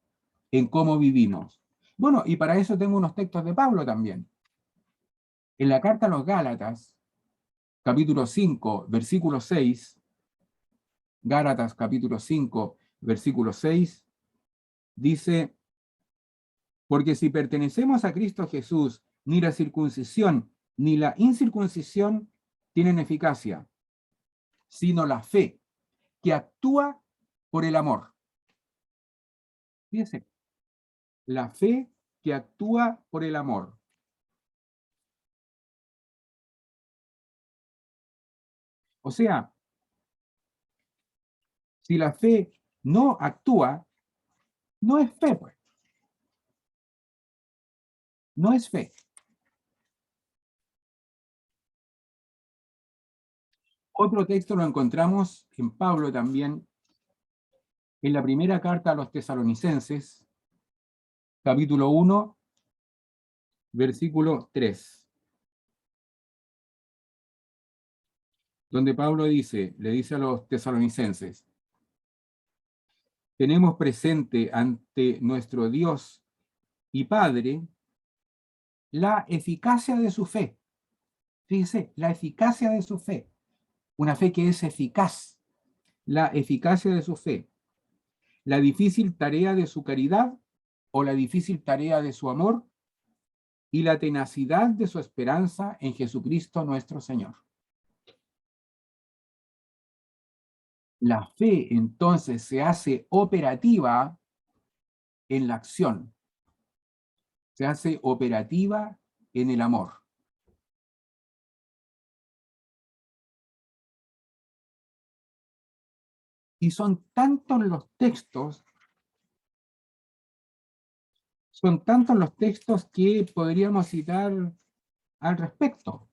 en cómo vivimos. Bueno, y para eso tengo unos textos de Pablo también. En la carta a los Gálatas, capítulo 5, versículo 6, Gálatas capítulo 5, versículo 6, dice, porque si pertenecemos a Cristo Jesús, ni la circuncisión ni la incircuncisión tienen eficacia, sino la fe que actúa por el amor. Fíjense, la fe que actúa por el amor. O sea, si la fe no actúa, no es fe, pues. No es fe. Otro texto lo encontramos en Pablo también, en la primera carta a los Tesalonicenses, capítulo 1, versículo 3. Donde Pablo le dice a los tesalonicenses: tenemos presente ante nuestro Dios y Padre la eficacia de su fe. Fíjese, la eficacia de su fe. Una fe que es eficaz. La eficacia de su fe. La difícil tarea de su caridad o la difícil tarea de su amor y la tenacidad de su esperanza en Jesucristo nuestro Señor. La fe entonces se hace operativa en la acción. Se hace operativa en el amor. Y son tantos los textos que podríamos citar al respecto.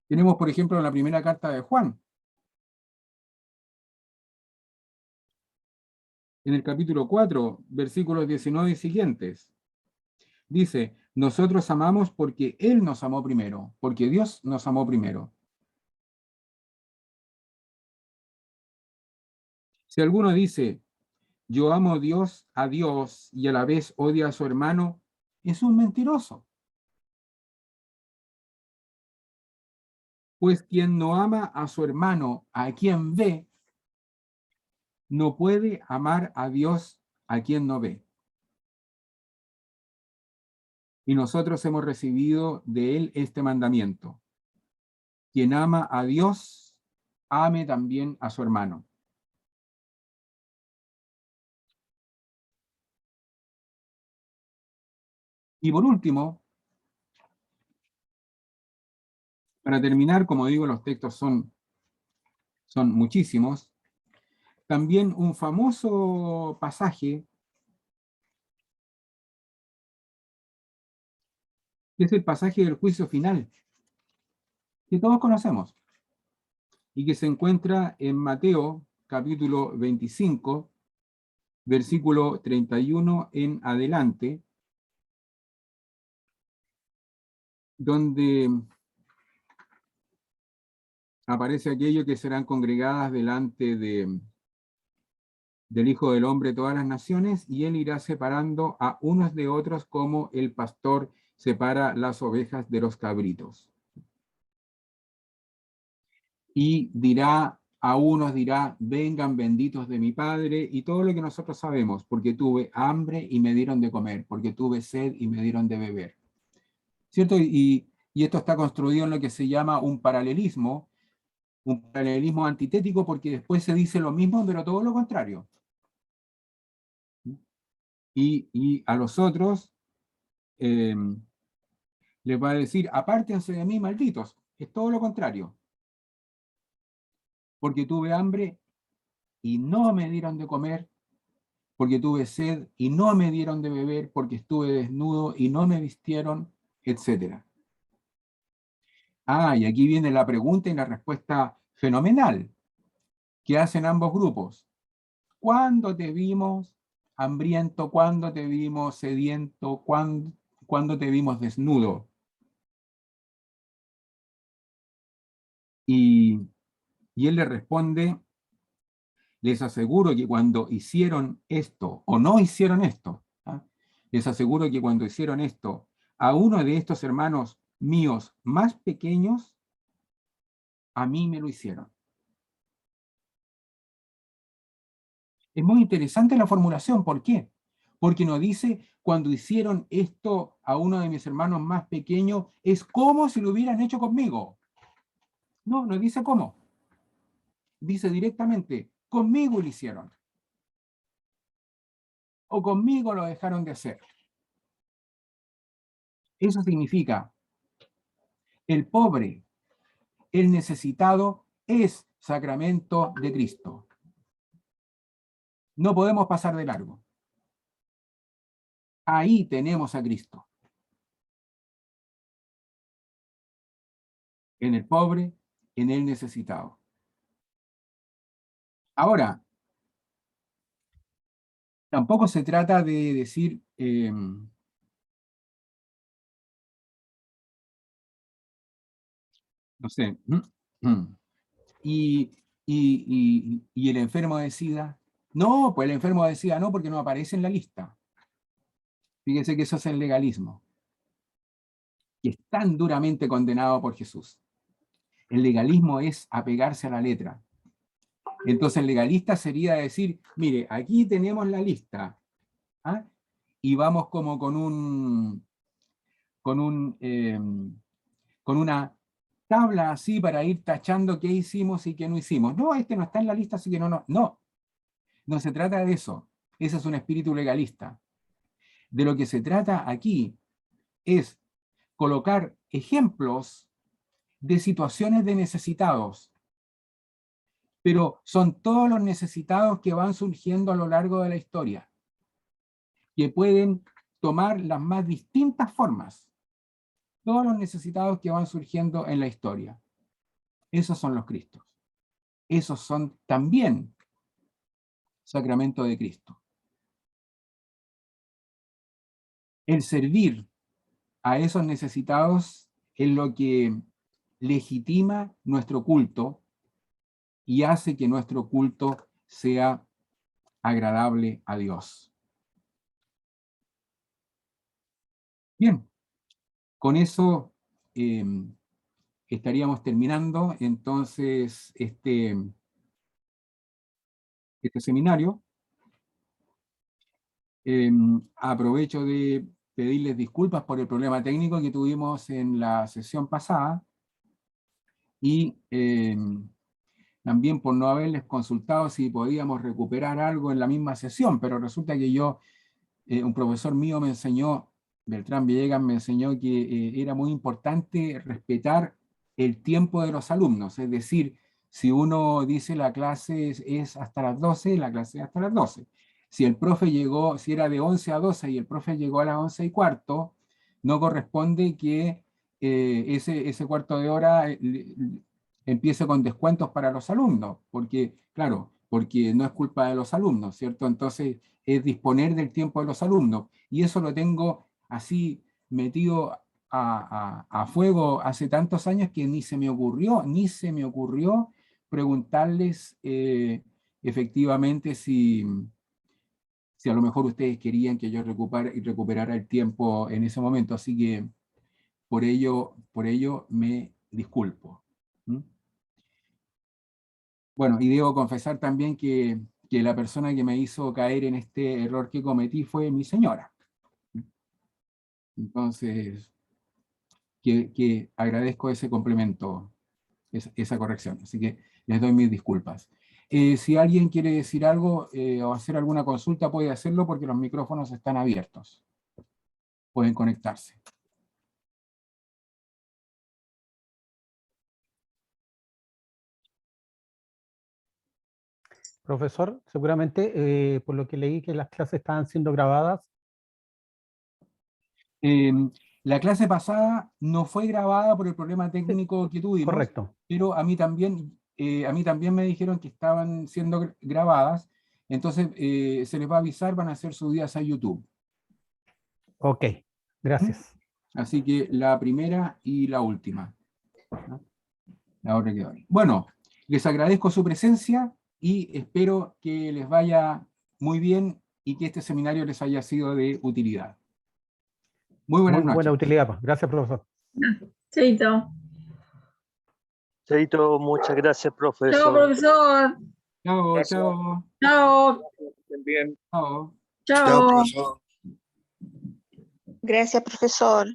Tenemos, por ejemplo, la primera carta de Juan, en el capítulo 4, versículos 19 y siguientes. Dice: nosotros amamos porque Él nos amó primero, porque Dios nos amó primero. Si alguno dice, yo amo a Dios y a la vez odia a su hermano, es un mentiroso. Pues quien no ama a su hermano, a quien ve, no puede amar a Dios a quien no ve. Y nosotros hemos recibido de Él este mandamiento: quien ama a Dios, ame también a su hermano. Y por último, para terminar, como digo, los textos son muchísimos, también un famoso pasaje, que es el pasaje del juicio final, que todos conocemos, y que se encuentra en Mateo, capítulo 25, versículo 31 en adelante, donde aparece aquello que serán congregadas delante del Hijo del Hombre todas las naciones, y él irá separando a unos de otros como el pastor separa las ovejas de los cabritos. Y dirá a unos, dirá, vengan benditos de mi Padre, y todo lo que nosotros sabemos, porque tuve hambre y me dieron de comer, porque tuve sed y me dieron de beber. ¿Cierto? Y esto está construido en lo que se llama un paralelismo antitético, porque después se dice lo mismo, pero todo lo contrario. Y a los otros les va a decir, apártense de mí, malditos. Es todo lo contrario. Porque tuve hambre y no me dieron de comer, porque tuve sed y no me dieron de beber, porque estuve desnudo y no me vistieron, etc. Y aquí viene la pregunta y la respuesta fenomenal que hacen ambos grupos. ¿Cuándo te vimos hambriento? ¿Cuándo te vimos sediento? ¿Cuándo te vimos desnudo? Y él le responde, les aseguro que cuando hicieron esto o no hicieron esto, les aseguro que cuando hicieron esto a uno de estos hermanos míos más pequeños, a mí me lo hicieron. Es muy interesante la formulación. ¿Por qué? Porque nos dice, cuando hicieron esto a uno de mis hermanos más pequeños, es como si lo hubieran hecho conmigo. No, no dice cómo. Dice directamente, conmigo lo hicieron. O conmigo lo dejaron de hacer. Eso significa, el pobre, el necesitado, es sacramento de Cristo. No podemos pasar de largo. Ahí tenemos a Cristo. En el pobre, en el necesitado. Ahora, tampoco se trata de decir, no sé, y el enfermo de SIDA. No, pues el enfermo de SIDA no, porque no aparece en la lista. Fíjense que eso es el legalismo, que es tan duramente condenado por Jesús. El legalismo es apegarse a la letra. Entonces el legalista sería decir, mire, aquí tenemos la lista, ¿ah? Y vamos como con una tabla así para ir tachando qué hicimos y qué no hicimos. No, este no está en la lista, así que no se trata de eso. Ese es un espíritu legalista. De lo que se trata aquí es colocar ejemplos de situaciones de necesitados, pero son todos los necesitados que van surgiendo a lo largo de la historia, que pueden tomar las más distintas formas. Todos los necesitados que van surgiendo en la historia. Esos son los Cristos. Esos son también sacramento de Cristo. El servir a esos necesitados es lo que legitima nuestro culto y hace que nuestro culto sea agradable a Dios. Bien, con eso estaríamos terminando entonces este seminario. Aprovecho de pedirles disculpas por el problema técnico que tuvimos en la sesión pasada y también por no haberles consultado si podíamos recuperar algo en la misma sesión, pero resulta que un profesor mío me enseñó, Beltrán Villegas me enseñó que era muy importante respetar el tiempo de los alumnos, es decir, si uno dice la clase es hasta las 12, la clase es hasta las 12. Si el profe llegó, si era de 11 a 12 y el profe llegó a las 11:15, no corresponde que ese cuarto de hora empiece con descuentos para los alumnos, porque, claro, porque no es culpa de los alumnos, ¿cierto? Entonces, es disponer del tiempo de los alumnos. Y eso lo tengo así metido a fuego hace tantos años que ni se me ocurrió preguntarles efectivamente si a lo mejor ustedes querían que yo recuperara el tiempo en ese momento. Así que por ello me disculpo. ¿Mm? Bueno, y debo confesar también que la persona que me hizo caer en este error que cometí fue mi señora. Entonces, que agradezco ese complemento, esa corrección. Así que les doy mis disculpas. Si alguien quiere decir algo o hacer alguna consulta, puede hacerlo porque los micrófonos están abiertos. Pueden conectarse. Profesor, seguramente por lo que leí que las clases estaban siendo grabadas. La clase pasada no fue grabada por el problema técnico que tuvimos, Correcto. pero a mí también me dijeron que estaban siendo grabadas, entonces se les va a avisar, van a ser subidas a YouTube. Ok, gracias. Así que la primera y la última. ¿No? La otra que hoy. Bueno, les agradezco su presencia y espero que les vaya muy bien y que este seminario les haya sido de utilidad. Muy buenas noches. Buena utilidad. Pues. Gracias, profesor. Chaito. Chaito, muchas gracias, profesor. Chao, profesor. Chao, Gracias. chao. Chao. Bien. Chao. Chao. profesor. Gracias, profesor.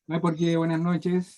No hay por qué, buenas noches.